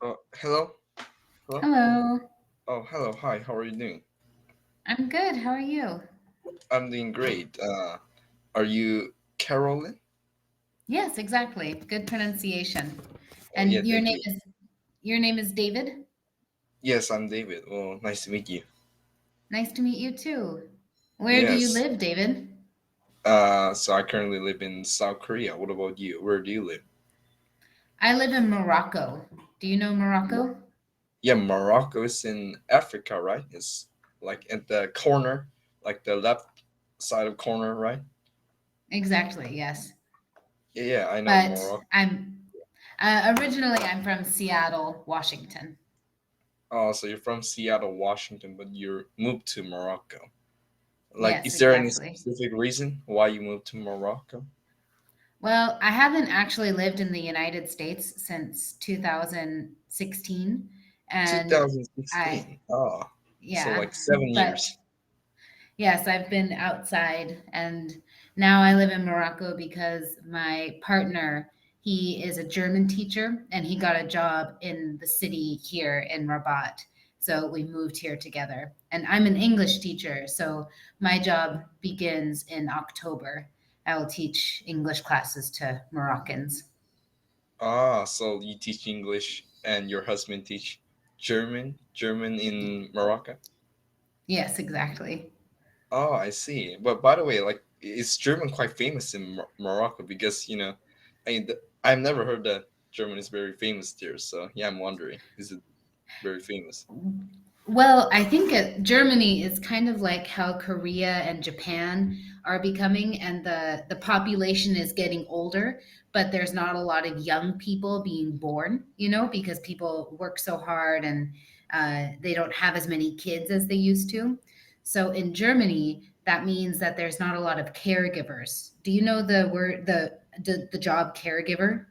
Hello? Hello? Hello. Oh, hello. Hi. How are you doing? I'm good. How are you? I'm doing great. Are you Carolyn? Yes, exactly. Good pronunciation. Oh, yeah, And thank you. your name is David? Yes, I'm David. Well, nice to meet you. Nice to meet you too. Where do you Yes. live, David? So I currently live in South Korea. What about you? Where do you live? I live in Morocco. Do you know Mo- Morocco? Yeah, Morocco is in Africa, right? It's like at the corner, like the left side of corner, right? Exactly, yes. Yeah, I know But Morocco. originally I'm from Seattle, Washington. Oh, so you're from Seattle, Washington, but you moved to Morocco. Like, Yes, is there any exactly. specific reason why you moved to Morocco? Well, I haven't actually lived in the United States since 2016, and I 2016. Oh, so yeah, like 7 years. but yes, I've been outside, and now I live in Morocco because my partner, he is a German teacher and he got a job in the city here in Rabat. So we moved here together. And I'm an English teacher, so my job begins in October. I will teach English classes to Moroccans. Ah, so you teach English and your husband teach German in Morocco. Yes, exactly. Oh, I see. But by the way, like, is German quite famous in Morocco? Because I've never heard that German is very famous there. So yeah, I'm wondering, is it very famous? Well, I think Germany is kind of like how Korea and Japan are becoming, and the population is getting older, but there's not a lot of young people being born, because people work so hard and they don't have as many kids as they used to. So in Germany, that means that there's not a lot of caregivers. Do you know the word, the job caregiver?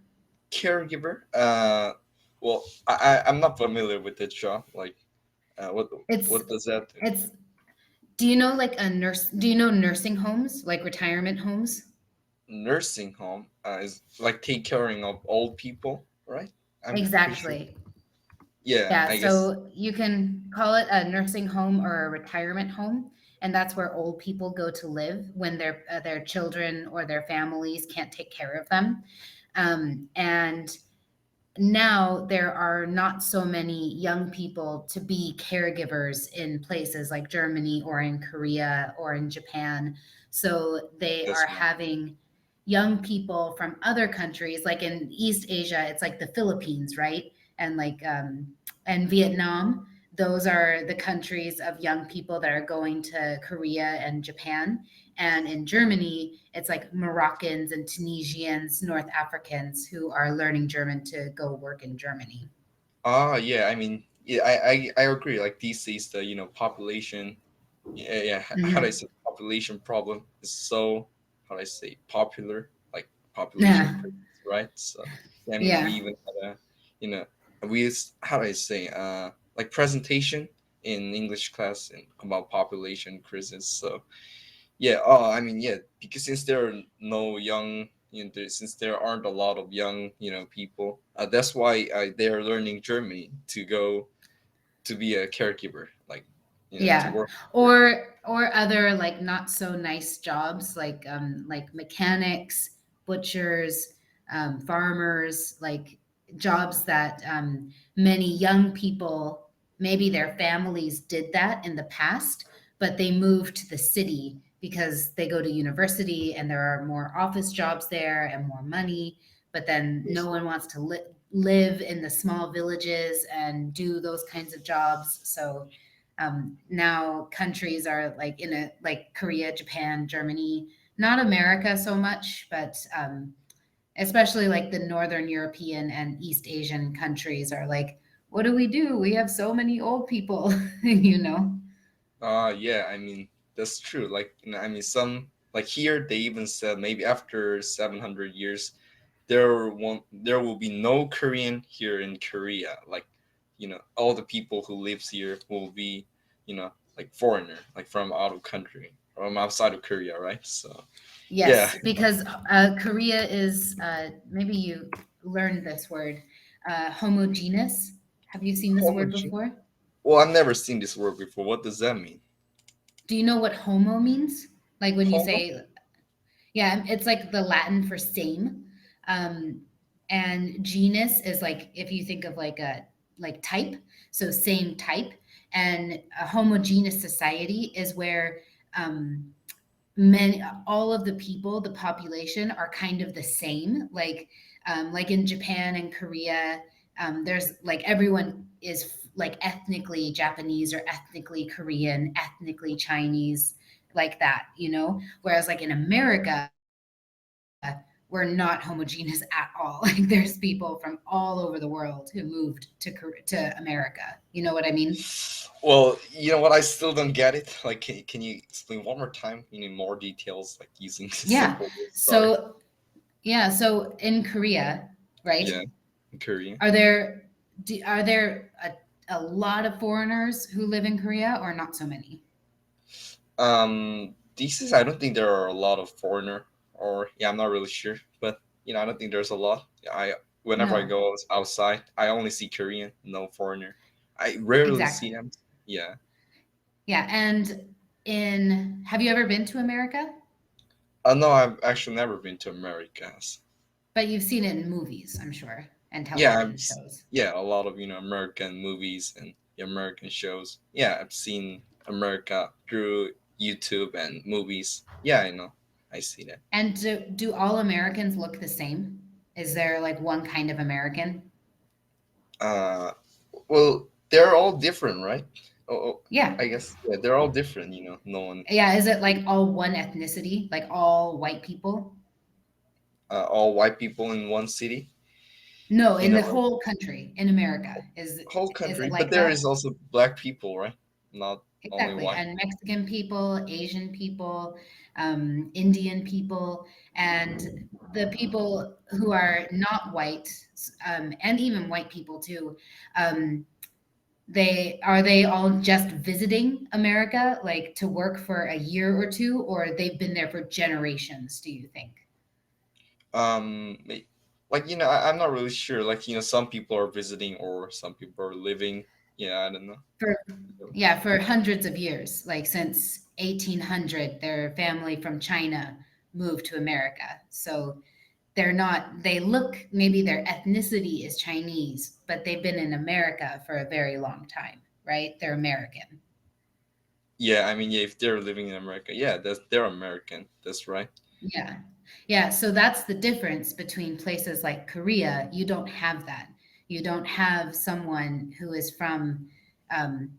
Caregiver. Well, I'm not familiar with that job. Like, what It's what does that do? it's Do you know like a nurse? Do you know nursing homes, like retirement homes? Nursing home is like take caring of old people, right? I'm pretty sure. Exactly. Yeah, Yeah, I guess. so you can call it a nursing home or a retirement home, and that's where old people go to live when their children or their families can't take care of them. And now there are not so many young people to be caregivers in places like Germany or in Korea or in Japan. So they are That's right. having young people from other countries, like in East Asia, it's like the Philippines, right? And Vietnam. Those are the countries of young people that are going to Korea and Japan. And in Germany, it's like Moroccans and Tunisians, North Africans who are learning German to go work in Germany. Ah, yeah. I mean, yeah, I agree. Like these days, the population, yeah, yeah. How do I Hmm. say population problem is so how do I say popular, like population, Yeah. crisis, right? So yeah, I mean, we Yeah. even had a, you know, how do I say like presentation in English class and about population crisis. So yeah, I mean, yeah, because since there are no young, since there aren't a lot of young, people, that's why they are learning Germany to go to be a caregiver, like, to Yeah. work. Or other like not so nice jobs like mechanics, butchers, farmers, like jobs that many young people, maybe their families did that in the past, but they moved to the city because they go to university and there are more office jobs there and more money, but then no one wants to live in the small villages and do those kinds of jobs. So now countries are like in a like Korea, Japan, Germany, not America so much, but especially like the Northern European and East Asian countries are like, what do we do? We have so many old people, you know? Yeah, I mean that's true. Like, I mean, some like here they even said maybe after 700 years there will be no Korean here in Korea. Like, all the people who lives here will be, like foreigner, like from out of country, from outside of Korea, right? So yeah. Yes, because Korea is maybe you learned this word, homogeneous. Have you seen this word Homogen. before? Well, I've never seen this word before. What does that mean? Do you know what homo means? Like when you Homo? say, yeah, it's like the Latin for same. Um, and genus is like if you think of like a like type, so same type. And a homogeneous society is where um, many all of the people, the population are kind of the same. Like in Japan and Korea, there's like everyone is like ethnically Japanese or ethnically Korean, ethnically Chinese, like that, you know. Whereas like in America, we're not homogeneous at all. Like there's people from all over the world who moved to America. You know what I mean? Well, you know what? I still don't get it. Like, can you explain one more time? You need more details, like using Yeah. simple words. Sorry. So yeah, so in Korea, right? Yeah, in Korea. Are there are there a lot of foreigners who live in Korea or not so many? These days, I don't think there are a lot of foreigner, or yeah, I'm not really sure, but I don't think there's a lot. I Whenever I No, go outside, I only see Korean, no foreigner. I rarely see exactly. them. Yeah. Yeah, and in have you ever been to America? No, I've actually never been to Americas. But you've seen it in movies, I'm sure, and Yeah, television shows. yeah, a lot of American movies and American shows. Yeah, I've seen America through YouTube and movies. Yeah, I know. I see that. And do all Americans look the same? Is there like one kind of American? Uh, well, they're all different, right? Oh, Yeah. I guess yeah, they're all different. No one, Yeah, is it like all one ethnicity, like all white people? all white people in one city No, in the like whole country, in America. whole Is country. it But like there that? is also black people, right? Not only Exactly. white. And Mexican people, Asian people, Indian people, and the people who are not white, and even white people too, um, they all just visiting America, like to work for a year or two, or they've been there for generations, do you think? May- like I'm not really sure. Like some people are visiting or some people are living. Yeah, I don't know. For Yeah, for hundreds of years, like since 1800, their family from China moved to America. So they look, maybe their ethnicity is Chinese, but they've been in America for a very long time, right? They're American. Yeah, I mean, yeah, if they're living in America, yeah, they're American. That's right. Yeah. Yeah. So that's the difference between places like Korea. You don't have that. You don't have someone who is from um,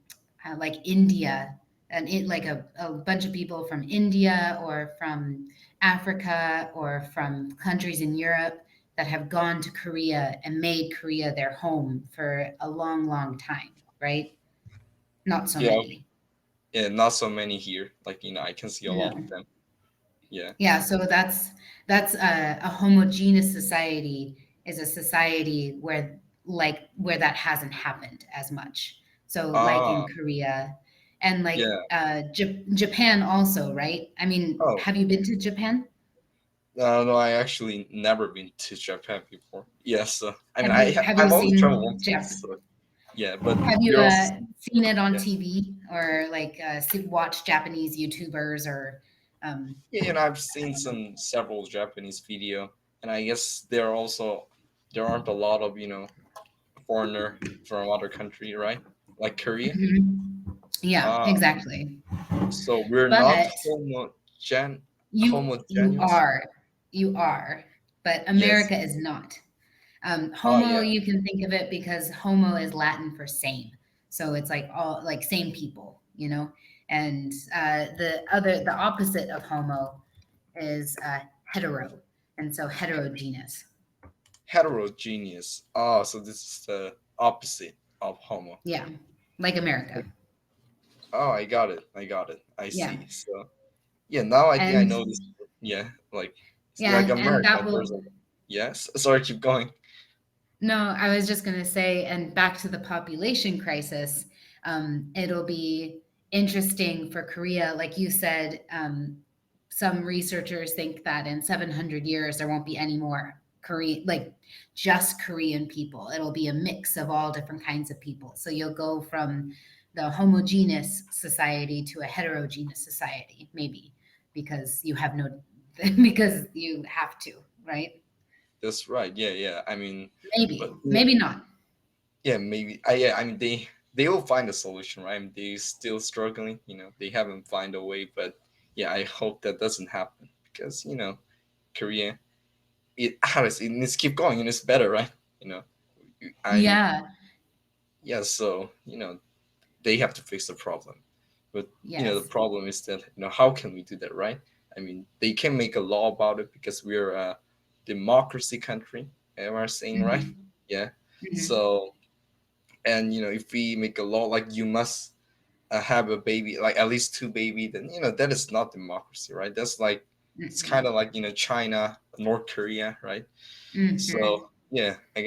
like India and like a bunch of people from India or from Africa or from countries in Europe that have gone to Korea and made Korea their home for a long, long time, right? Not so Yeah, many. yeah, not so many here. Like I can see a lot of No. them. Yeah. Yeah, so that's a homogeneous society is a society where that hasn't happened as much. So like in Ah, Korea and like yeah. Japan also, right? I mean, Oh, have you been to Japan? no, no, I actually never been to Japan before. Yes, I mean, Have you I've only traveled seen once. Jap So yeah, but have you you're also seen it on yeah. TV or like watch Japanese YouTubers or Yeah, I've seen some several Japanese video, and I guess there aren't a lot of foreigner from other country, right? Like Korea. Mhm. Yeah, Ah, exactly. so we're not But you homogeneous. are, you are, but Yes. America is not. Oh Homo, yeah. you can think of it because homo is Latin for same, so it's like all like same people, you know. And the opposite of homo is hetero, and so heterogeneous. Heterogeneous. Ah, so this is the opposite of homo. Yeah, like America. Oh, I got it. I got it. I Yeah, see. So yeah, now I think I know this. and Yeah, like yeah, and America. that There's will a yes. Sorry, keep going. No, I was just going to say, and back to the population crisis, it'll be interesting for Korea. Like you said, some researchers think that in 700 years, there won't be any more Korean, like just Korean people. It'll be a mix of all different kinds of people. So you'll go from the homogeneous society to a heterogeneous society, maybe because you have no, because you have to, right? That's right. Yeah, yeah. I mean, but Maybe, yeah, maybe not. yeah, maybe. Yeah, I mean, they will find a solution, right? I mean, they still struggling. They haven't find a way, but yeah, I hope that doesn't happen because Korea, it how does it needs to keep going and it's better, right? You know, I Yeah. yeah. So they have to fix the problem, but the Yes. problem is that how can we do that, right? I mean, they can make a law about it because we're a democracy country. Am I saying right? Hmm. Yeah. Hmm. So, and if we make a law like you must have a baby, like at least two baby, then that is not democracy, right? That's like it's kind Hmm. of like China, North Korea, right? So Hmm. yeah, I